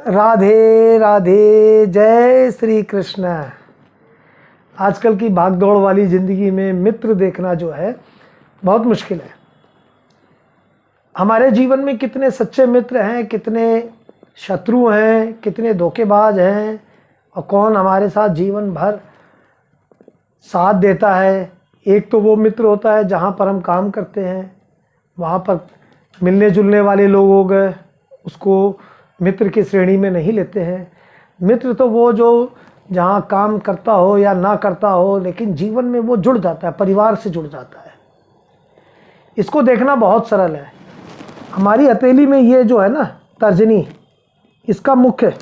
राधे राधे, जय श्री कृष्ण। आजकल की भागदौड़ वाली ज़िंदगी में मित्र देखना जो है बहुत मुश्किल है। हमारे जीवन में कितने सच्चे मित्र हैं, कितने शत्रु हैं, कितने धोखेबाज हैं और कौन हमारे साथ जीवन भर साथ देता है। एक तो वो मित्र होता है जहाँ पर हम काम करते हैं, वहाँ पर मिलने जुलने वाले लोग हो गए, उसको मित्र की श्रेणी में नहीं लेते हैं। मित्र तो वो जो जहाँ काम करता हो या ना करता हो, लेकिन जीवन में वो जुड़ जाता है, परिवार से जुड़ जाता है। इसको देखना बहुत सरल है। हमारी हथेली में ये जो है ना तर्जनी, इसका मुख्य,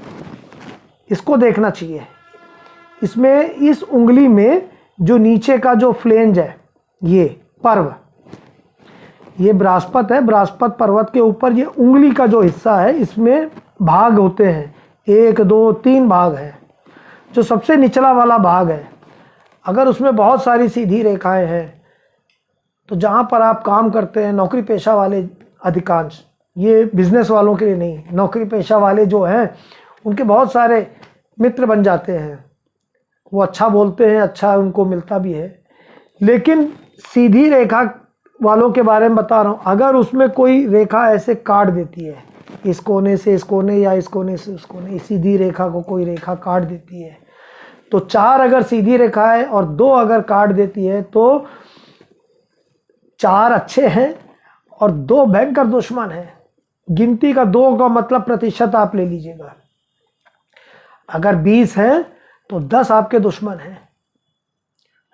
इसको देखना चाहिए। इसमें इस उंगली में जो नीचे का जो फ्लेंज है, ये पर्व, ये बृहस्पति है। बृहस्पति पर्वत के ऊपर ये उंगली का जो हिस्सा है, इसमें भाग होते हैं, 1 2 3 भाग हैं। जो सबसे निचला वाला भाग है, अगर उसमें बहुत सारी सीधी रेखाएं हैं तो जहाँ पर आप काम करते हैं, नौकरी पेशा वाले अधिकांश, ये बिजनेस वालों के लिए नहीं, नौकरी पेशा वाले जो हैं उनके बहुत सारे मित्र बन जाते हैं। वो अच्छा बोलते हैं, अच्छा उनको मिलता भी है। लेकिन सीधी रेखा वालों के बारे में बता रहा हूँ, अगर उसमें कोई रेखा ऐसे काट देती है, इस कोने से इस कोने या इस कोने से उस कोने, सीधी रेखा को कोई रेखा काट देती है, तो 4 अगर सीधी रेखा है और 2 अगर काट देती है तो 4 अच्छे हैं और 2 भयंकर दुश्मन हैं। गिनती का 2 का मतलब प्रतिशत आप ले लीजिएगा। अगर 20 हैं तो 10 आपके दुश्मन हैं।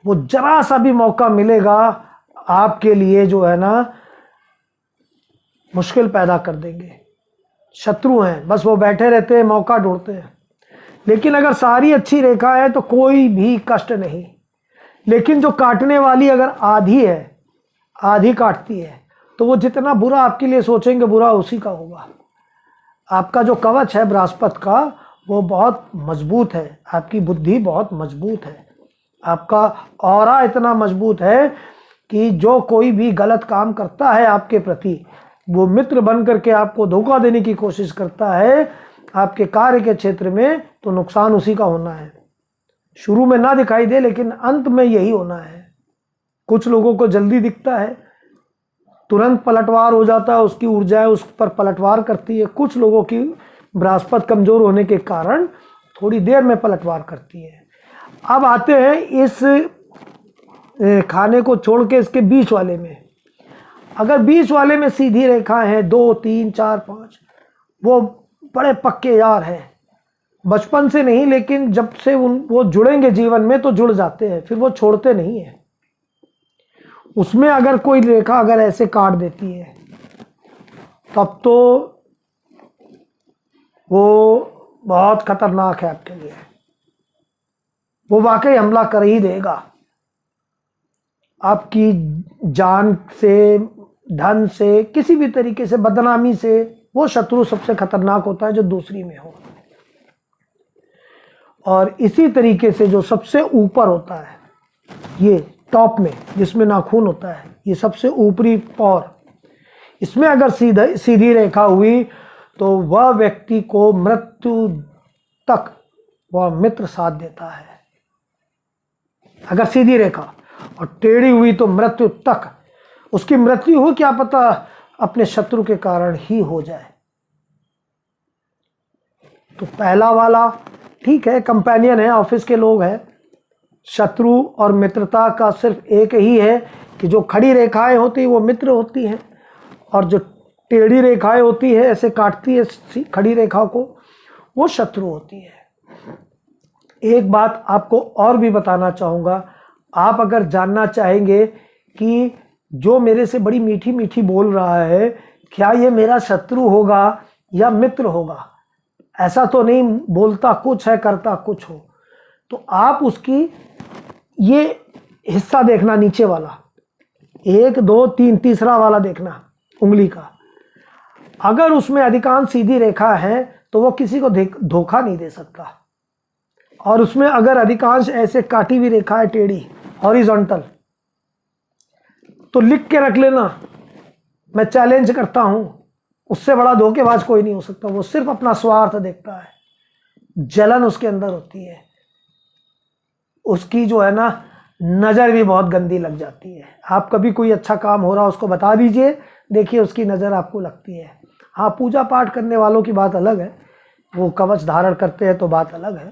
वो जरा सा भी मौका मिलेगा आपके लिए जो है ना मुश्किल पैदा कर देंगे। शत्रु हैं, बस वो बैठे रहते हैं, मौका ढूंढते हैं। लेकिन अगर सारी अच्छी रेखा है तो कोई भी कष्ट नहीं। लेकिन जो काटने वाली अगर आधी है, आधी काटती है, तो वो जितना बुरा आपके लिए सोचेंगे बुरा उसी का होगा। आपका जो कवच है बृहस्पति का, वो बहुत मजबूत है। आपकी बुद्धि बहुत मजबूत है। आपका ऑरा इतना मजबूत है कि जो कोई भी गलत काम करता है आपके प्रति, वो मित्र बन करके आपको धोखा देने की कोशिश करता है आपके कार्य के क्षेत्र में, तो नुकसान उसी का होना है। शुरू में ना दिखाई दे, लेकिन अंत में यही होना है। कुछ लोगों को जल्दी दिखता है, तुरंत पलटवार हो जाता है, उसकी ऊर्जाएं उस पर पलटवार करती है। कुछ लोगों की बृहस्पति कमजोर होने के कारण थोड़ी देर में पलटवार करती है। अब आते हैं इस खाने को छोड़ के इसके बीच वाले में। अगर बीच वाले में सीधी रेखाएं हैं 2 3 4 5, वो बड़े पक्के यार हैं। बचपन से नहीं, लेकिन जब से वो जुड़ेंगे जीवन में तो जुड़ जाते हैं, फिर वो छोड़ते नहीं हैं। उसमें अगर कोई रेखा अगर ऐसे काट देती है, तब तो वो बहुत खतरनाक है आपके लिए। वो वाकई हमला कर ही देगा। आपकी जान से, धन से, किसी भी तरीके से, बदनामी से। वो शत्रु सबसे खतरनाक होता है जो दूसरी में हो। और इसी तरीके से जो सबसे ऊपर होता है, ये टॉप में जिसमें नाखून होता है, ये सबसे ऊपरी पौर, इसमें अगर सीधी रेखा हुई तो वह व्यक्ति को मृत्यु तक वह मित्र साथ देता है। अगर सीधी रेखा, और टेढ़ी हुई तो मृत्यु तक। उसकी मृत्यु हो क्या पता अपने शत्रु के कारण ही हो जाए। तो पहला वाला ठीक है, कंपेनियन है, ऑफिस के लोग हैं। शत्रु और मित्रता का सिर्फ एक ही है कि जो खड़ी रेखाएं होती है वो मित्र होती हैं, और जो टेढ़ी रेखाएं होती है, ऐसे काटती है खड़ी रेखा को, वो शत्रु होती है। एक बात आपको और भी बताना चाहूँगा। आप अगर जानना चाहेंगे कि जो मेरे से बड़ी मीठी मीठी बोल रहा है, क्या ये मेरा शत्रु होगा या मित्र होगा, ऐसा तो नहीं, बोलता कुछ है करता कुछ हो, तो आप उसकी ये हिस्सा देखना, नीचे वाला 1 2 3 तीसरा वाला देखना उंगली का। अगर उसमें अधिकांश सीधी रेखा है तो वो किसी को धोखा नहीं दे सकता। और उसमें अगर अधिकांश ऐसे काटी हुई रेखा है, टेढ़ी, हॉरिजॉन्टल, तो लिख के रख लेना। मैं चैलेंज करता हूं, उससे बड़ा धोखेबाज कोई नहीं हो सकता। वो सिर्फ अपना स्वार्थ देखता है, जलन उसके अंदर होती है, उसकी जो है ना नज़र भी बहुत गंदी लग जाती है। आप कभी कोई अच्छा काम हो रहा उसको बता दीजिए, देखिए उसकी नज़र आपको लगती है। हाँ, पूजा पाठ करने वालों की बात अलग है, वो कवच धारण करते हैं तो बात अलग है।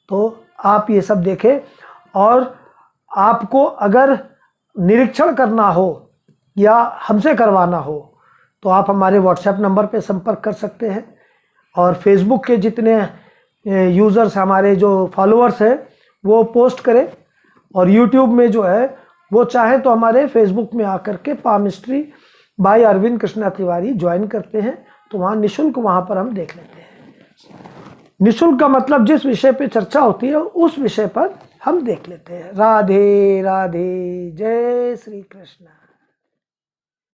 तो आप ये सब देखें, और आपको अगर निरीक्षण करना हो या हमसे करवाना हो तो आप हमारे व्हाट्सएप नंबर पे संपर्क कर सकते हैं। और फेसबुक के जितने यूज़र्स हमारे जो फॉलोअर्स हैं वो पोस्ट करें, और यूट्यूब में जो है वो चाहे तो हमारे फेसबुक में आकर के palmistry by Arvind Krishna Tiwari join करते हैं, तो वहाँ निःशुल्क वहाँ पर हम देख लेते हैं। निःशुल्क का मतलब जिस विषय पे चर्चा होती है उस विषय पर हम देख लेते हैं। राधे राधे, जय श्री कृष्ण।